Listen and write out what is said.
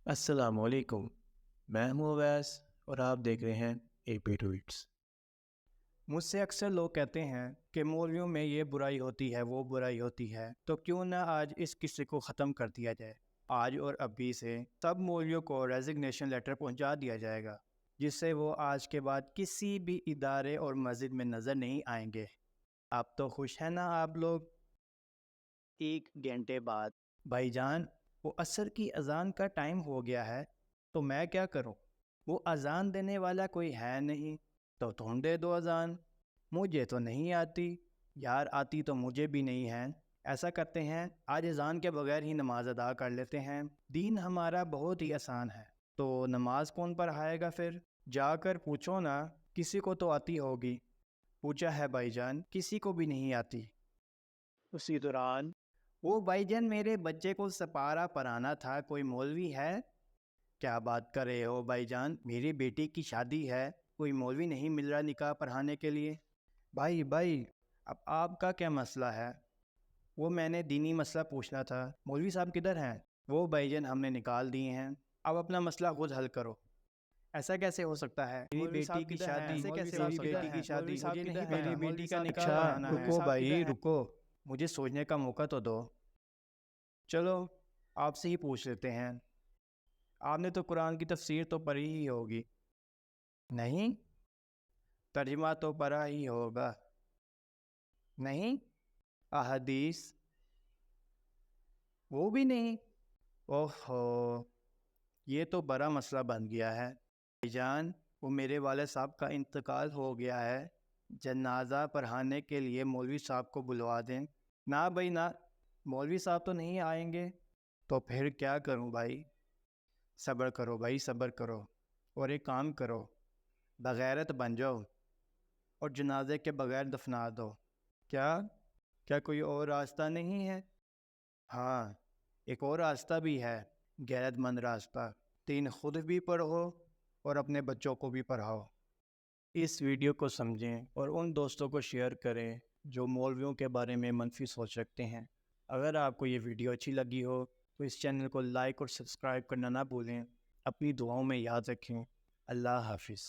السلام علیکم، میں ہوں اویس اور آپ دیکھ رہے ہیں اے پی ٹویٹس۔ مجھ سے اکثر لوگ کہتے ہیں کہ مولویوں میں یہ برائی ہوتی ہے وہ برائی ہوتی ہے، تو کیوں نہ آج اس قصے کو ختم کر دیا جائے۔ آج اور ابھی سے سب مولویوں کو ریزگنیشن لیٹر پہنچا دیا جائے گا، جس سے وہ آج کے بعد کسی بھی ادارے اور مسجد میں نظر نہیں آئیں گے۔ آپ تو خوش ہیں نا آپ لوگ؟ ایک گھنٹے بعد بھائی جان، وہ عصر کی اذان کا ٹائم ہو گیا ہے، تو میں کیا کروں؟ وہ اذان دینے والا کوئی ہے نہیں، تو تم دے دو اذان۔ مجھے تو نہیں آتی یار، آتی تو مجھے بھی نہیں ہے۔ ایسا کرتے ہیں، آج اذان کے بغیر ہی نماز ادا کر لیتے ہیں۔ دین ہمارا بہت ہی آسان ہے، تو نماز کون پڑھائے گا پھر؟ جا کر پوچھو نا، کسی کو تو آتی ہوگی۔ پوچھا ہے بھائی جان، کسی کو بھی نہیں آتی۔ اسی دوران وہ بھائی جان، میرے بچے کو سپارہ پڑھانا تھا، کوئی مولوی ہے؟ کیا بات کر رہے ہو بھائی جان، میری بیٹی کی شادی ہے، کوئی مولوی نہیں مل رہا نکاح پڑھانے کے لیے؟ بھائی اب آپ کا کیا مسئلہ ہے؟ وہ میں نے دینی مسئلہ پوچھنا تھا۔ مولوی صاحب کدھر ہیں؟ وہ بھائی جان ہم نے نکال دیے ہیں، اب اپنا مسئلہ خود حل کرو۔ ایسا کیسے ہو سکتا ہے؟ میری بیٹی کی شادی، میری بیٹی کی شادی، مجھے نہیں پتا، میری بیٹی کا نکاح پڑھانا ہے۔ رکو بھائی رکو، مجھے سوچنے کا موقع تو دو۔ چلو آپ سے ہی پوچھ لیتے ہیں، آپ نے تو قرآن کی تفسیر تو پڑھی ہی ہوگی؟ نہیں؟ ترجمہ تو پڑھا ہی ہوگا؟ نہیں؟ احادیث؟ وہ بھی نہیں؟ اوہو، یہ تو بڑا مسئلہ بن گیا ہے۔ بھائی جان، وہ میرے والد صاحب کا انتقال ہو گیا ہے، جنازہ پڑھانے کے لیے مولوی صاحب کو بلوا دیں۔ نہ بھائی نہ، مولوی صاحب تو نہیں آئیں گے۔ تو پھر کیا کروں بھائی؟ صبر کرو بھائی، صبر کرو، اور ایک کام کرو، بغیرت بن جاؤ اور جنازے کے بغیر دفنا دو۔ کیا کوئی اور راستہ نہیں ہے؟ ہاں، ایک اور راستہ بھی ہے، غیرت مند راستہ۔ تین خود بھی پڑھو اور اپنے بچوں کو بھی پڑھاؤ۔ اس ویڈیو کو سمجھیں اور ان دوستوں کو شیئر کریں جو مولویوں کے بارے میں منفی سوچ رکھتے ہیں۔ اگر آپ کو یہ ویڈیو اچھی لگی ہو تو اس چینل کو لائک اور سبسکرائب کرنا نہ بھولیں۔ اپنی دعاؤں میں یاد رکھیں۔ اللہ حافظ۔